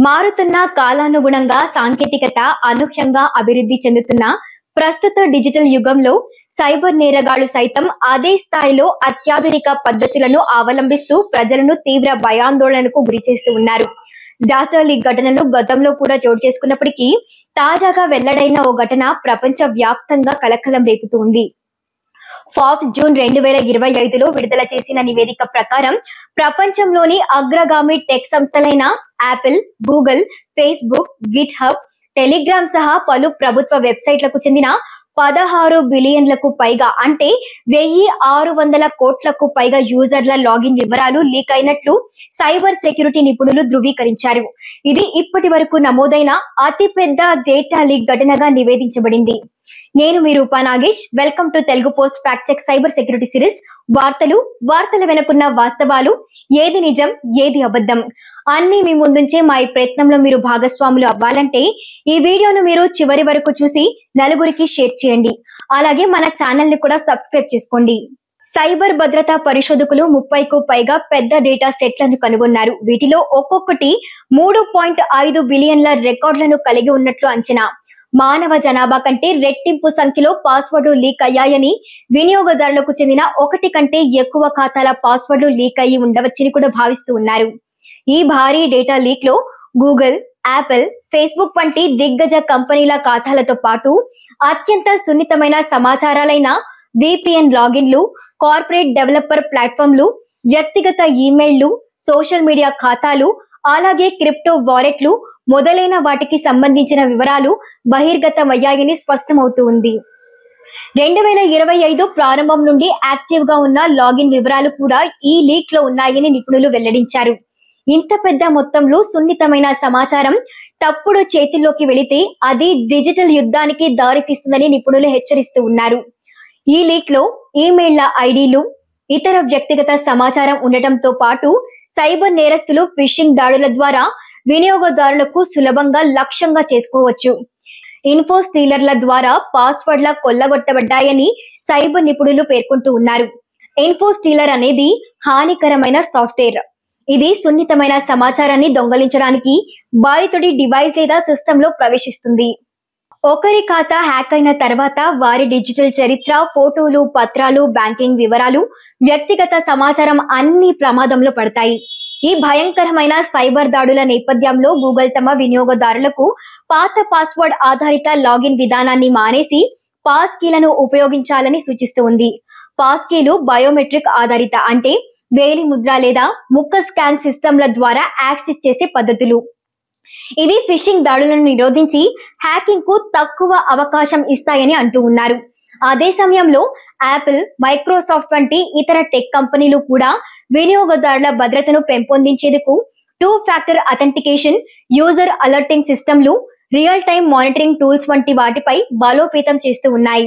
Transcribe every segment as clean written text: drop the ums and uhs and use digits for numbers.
మారుతున్న కాలానుగుణంగా సాంకేతికత అనూహ్యంగా అభివృద్ధి చెందుతున్న ప్రస్తుత డిజిటల్ యుగంలో సైబర్ నేరగాళ్లు సైతం అదే స్థాయిలో అత్యాధునిక పద్ధతులను అవలంబిస్తూ ప్రజలను తీవ్ర భయాందోళనకు గురిచేస్తూ ఉన్నారు. డాటా లీక్ ఘటనలు గతంలో కూడా చోటు చేసుకున్నప్పటికీ తాజాగా వెల్లడైన ఓ ఘటన ప్రపంచ వ్యాప్తంగా కలకలం రేపుతూ ఉంది. ఫార్బ్స్ జూన్ 2025లో విడుదల చేసిన నివేదిక ప్రకారం ప్రపంచంలోని అగ్రగామి టెక్ సంస్థలైన Apple, Google, Facebook, GitHub, Telegram సహా పలు ప్రభుత్వ వెబ్సైట్లకు చెందిన 16 బిలియన్లకు పైగా అంటే 1600 కోట్లకు పైగా యూజర్ల లాగిన్ వివరాలు లీక్ అయినట్లు సైబర్ సెక్యూరిటీ నిపుణులు ధృవీకరించారు. ఇది ఇప్పటి వరకు నమోదైన అతిపెద్ద డేటా లీక్ ఘటనగా నివేదించబడింది. నేను మీ Roopa Nagesh. Welcome to Telugu post fact check cyber security series. వార్తల వెనుకున్న వాస్తవాలు, ఏది నిజం ఏది అబద్ధం అన్ని మీ ముందుంచే మా ఈ ప్రయత్నంలో మీరు భాగస్వాములు అవ్వాలంటే ఈ వీడియోను మీరు చివరి వరకు చూసి నలుగురికి షేర్ చేయండి. అలాగే మన ఛానల్ ని కూడా సబ్స్క్రైబ్ చేసుకోండి. సైబర్ భద్రతా పరిశోధకులు 30కు పైగా పెద్ద డేటా సెట్లను కనుగొన్నారు. వీటిలో ఒక్కొక్కటి 3.5 బిలియన్ల రికార్డులను కలిగి ఉన్నట్లు అంచనా. మానవ జనాభా కంటే రెట్టింపు సంఖ్యలో పాస్వర్డ్లు లీక్ అయ్యాయని, వినియోగదారులకు చెందిన 1 కంటే ఎక్కువ ఖాతాల పాస్వర్డ్లు లీక్ అయ్యి ఉండవచ్చని కూడా భావిస్తూ ఉన్నారు. ఈ భారీ డేటా లీక్ లో గూగుల్, యాపిల్, ఫేస్బుక్ వంటి దిగ్గజ కంపెనీల ఖాతాలతో పాటు అత్యంత సున్నితమైన సమాచారాలైన విపిఎన్ లాగిన్లు, కార్పొరేట్ డెవలపర్ ప్లాట్ఫామ్లు, వ్యక్తిగత ఈమెయిల్లు, సోషల్ మీడియా ఖాతాలు, అలాగే క్రిప్టో వాలెట్లు మొదలైన వాటికి సంబంధించిన వివరాలు బహిర్గతమయ్యాయని స్పష్టమవుతూ ఉంది. 2025 ప్రారంభం నుండి యాక్టివ్ గా ఉన్న లాగిన్ వివరాలు కూడా ఈ లీక్ లో ఉన్నాయని నిపుణులు వెల్లడించారు. ఇంత పెద్ద మొత్తంలో సున్నితమైన సమాచారం తప్పుడు చేతుల్లోకి వెళితే అది డిజిటల్ యుద్ధానికి దారితీస్తుందని నిపుణులు హెచ్చరిస్తూ ఉన్నారు. ఈ లీక్ లో ఈమెయిళ్ల ఐడీలు, ఇతర వ్యక్తిగత సమాచారం ఉండటంతో పాటు సైబర్ నేరస్తులు ఫిషింగ్ దాడుల ద్వారా వినియోగదారులకు సులభంగా లక్ష్యంగా చేసుకోవచ్చు. ఇన్ఫో స్టీలర్ల ద్వారా పాస్వర్డ్ల కొల్లగొట్టబడ్డాయని సైబర్ నిపుణులు పేర్కొంటూ ఉన్నారు. ఇన్ఫో స్టీలర్ అనేది హానికరమైన సాఫ్ట్వేర్. ఇది సున్నితమైన సమాచారాన్ని దొంగలించడానికి బాధితుడి డివైస్ లేదా సిస్టమ్ లో ప్రవేశిస్తుంది. ఒకరి ఖాతా హ్యాక్ అయిన తర్వాత వారి డిజిటల్ చరిత్ర, ఫోటోలు, పత్రాలు, బ్యాంకింగ్ వివరాలు, వ్యక్తిగత సమాచారం అన్ని ప్రమాదంలో పడతాయి. ఈ భయంకరమైన సైబర్ దాడుల నేపథ్యంలో గూగుల్ తమ వినియోగదారులకు పాత పాస్వర్డ్ ఆధారిత లాగిన్ విధానాన్ని మానేసి పాస్ కీలను ఉపయోగించాలని సూచిస్తూ ఉంది. పాస్ కీలు బయోమెట్రిక్ ఆధారిత అంటే వేలి ముద్ర లేదా ముక్క స్కాన్ సిస్టంల ద్వారా యాక్సెస్ చేసే పద్ధతులు. ఇవి ఫిషింగ్ దాడులను నిరోధించి హ్యాకింగ్ కు తక్కువ అవకాశం ఇస్తాయని అంటూ ఉన్నారు. అదే సమయంలో యాపిల్, మైక్రోసాఫ్ట్ వంటి ఇతర టెక్ కంపెనీలు కూడా వినియోగదారుల భద్రతను పెంపొందించేందుకు 2 ఫ్యాక్టర్ అథెంటికేషన్, యూజర్ అలర్టింగ్ సిస్టంలు, రియల్ టైమ్ మానిటరింగ్ టూల్స్ వంటి వాటిపై బలోపేతం చేస్తూ ఉన్నాయి.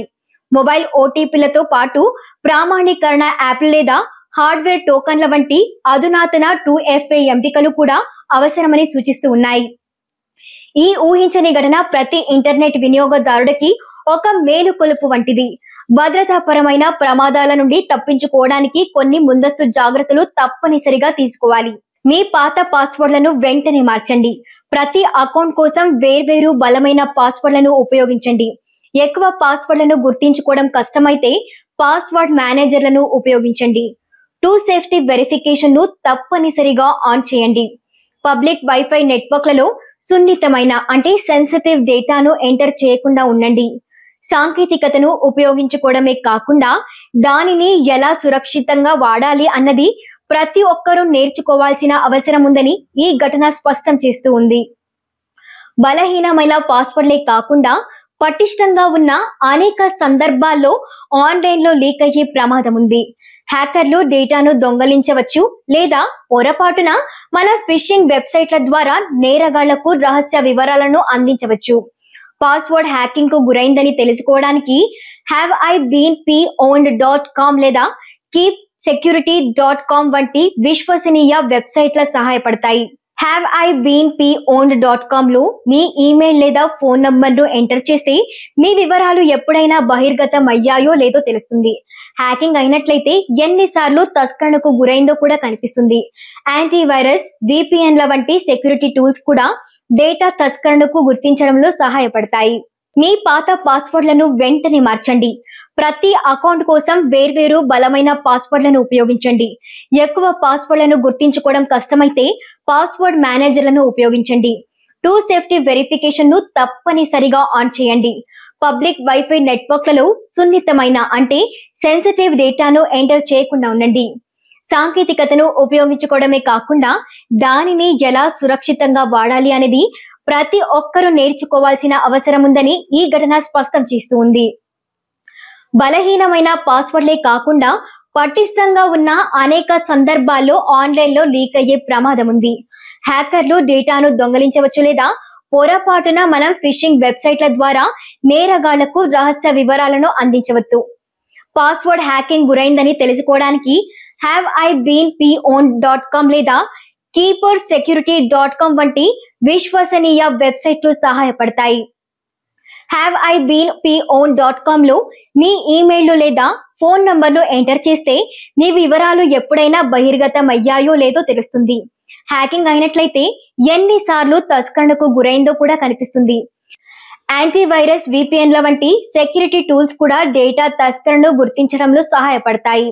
మొబైల్ ఓటీపీలతో పాటు ప్రామాణీకరణ యాప్లు లేదా హార్డ్వేర్ టోకన్ల వంటి అధునాతన 2FA ఎంపికలు కూడా అవసరమని సూచిస్తూ ఉన్నాయి. ఈ ఊహించని ఘటన ప్రతి ఇంటర్నెట్ వినియోగదారుడికి ఒక మేలుకొలుపు వంటిది. భద్రతాపరమైన ప్రమాదాల నుండి తప్పించుకోవడానికి కొన్ని ముందస్తు జాగ్రత్తలు తప్పనిసరిగా తీసుకోవాలి. మీ పాత పాస్వర్డ్లను వెంటనే మార్చండి. ప్రతి అకౌంట్ కోసం వేర్వేరు బలమైన పాస్వర్డ్లను ఉపయోగించండి. ఎక్కువ పాస్వర్డ్లను గుర్తించుకోవడం కష్టమైతే పాస్వర్డ్ మేనేజర్లను ఉపయోగించండి. 2 సేఫ్టీ వెరిఫికేషన్ ను తప్పనిసరిగా ఆన్ చేయండి. పబ్లిక్ వైఫై నెట్వర్క్లలో సున్నితమైన అంటే సెన్సిటివ్ డేటాను ఎంటర్ చేయకుండా ఉండండి. సాంకేతికతను ఉపయోగించుకోవడమే కాకుండా దానిని ఎలా సురక్షితంగా వాడాలి అన్నది ప్రతి ఒక్కరూ నేర్చుకోవాల్సిన అవసరం ఉందని ఈ ఘటన స్పష్టం చేస్తూ ఉంది. బలహీనమైన పాస్వర్డ్లే కాకుండా పటిష్టంగా ఉన్న అనేక సందర్భాల్లో ఆన్లైన్ లో లీక్ అయ్యే ప్రమాదం ఉంది. హ్యాకర్లు డేటాను దొంగలించవచ్చు లేదా పొరపాటున మన ఫిషింగ్ వెబ్సైట్ల ద్వారా నేరగాళ్లకు రహస్య వివరాలను అందించవచ్చు. పాస్వర్డ్ హ్యాకింగ్ కు గురైందని తెలుసుకోవడానికి haveibeenpwned.com లేదా keepsecurity.com వంటి విశ్వసనీయ వెబ్సైట్ల సహాయపడతాయి. haveibeenpowned.com లో మీ ఈమెయిల్ లేదా ఫోన్ నంబర్ను ఎంటర్ చేస్తే మీ వివరాలు ఎప్పుడైనా బహిర్గతం అయ్యాయో లేదో తెలుస్తుంది. హ్యాకింగ్ అయినట్లయితే ఎన్నిసార్లు తస్కరణకు గురైందో కూడా కనిపిస్తుంది. యాంటీవైరస్, విపిఎన్ల వంటి సెక్యూరిటీ టూల్స్ కూడా డేటా తస్కరణకు గుర్తించడంలో సహాయపడతాయి. మీ పాత పాస్వర్డ్లను వెంటనే మార్చండి. ప్రతి అకౌంట్ కోసం వేర్వేరు బలమైన పాస్వర్డ్లను ఉపయోగించండి. ఎక్కువ పాస్వర్డ్లను గుర్తించుకోవడం కష్టమైతే పాస్వర్డ్ మేనేజర్లను ఉపయోగించండి. టూ సేఫ్టీ వెరిఫికేషన్ ను తప్పనిసరిగా ఆన్ చేయండి. పబ్లిక్ వైఫై నెట్వర్క్లలో సున్నితమైన అంటే సెన్సిటివ్ డేటాను ఎంటర్ చేయకుండా ఉండండి. సాంకేతికతను ఉపయోగించుకోవడమే కాకుండా దానిని ఎలా సురక్షితంగా వాడాలి అనేది ప్రతి ఒక్కరూ నేర్చుకోవాల్సిన అవసరం ఉందని ఈ ఘటన స్పష్టం చేస్తూ ఉంది. బలహీనమైన పాస్వర్డ్లే కాకుండా పటిష్టంగా ఉన్న అనేక సందర్భాల్లో ఆన్లైన్లో లీక్ అయ్యే ప్రమాదం ఉంది. హ్యాకర్లు డేటాను దొంగలించవచ్చు లేదా పొరపాటున మనం ఫిషింగ్ వెబ్సైట్ల ద్వారా నేరగాళ్లకు రహస్య వివరాలను అందించవచ్చు. పాస్వర్డ్ హ్యాకింగ్ గురైందని తెలుసుకోవడానికి haveibeenpowned.com లేదా keepersecurity.com వంటి విశ్వసనీయ వెబ్సైట్లు సహాయపడతాయి. haveibeenpowned.com లో మీ ఈమెయిల్ లేదా ఫోన్ నంబర్ను ఎంటర్ చేస్తే మీ వివరాలు ఎప్పుడైనా బహిర్గతం అయ్యాయో లేదో తెలుస్తుంది. హ్యాకింగ్ అయినట్లయితే ఎన్నిసార్లు తస్కరణకు గురైందో కూడా కనిపిస్తుంది. యాంటీవైరస్, విపిఎన్ల వంటి సెక్యూరిటీ టూల్స్ కూడా డేటా తస్కరణను గుర్తించడంలో సహాయపడతాయి.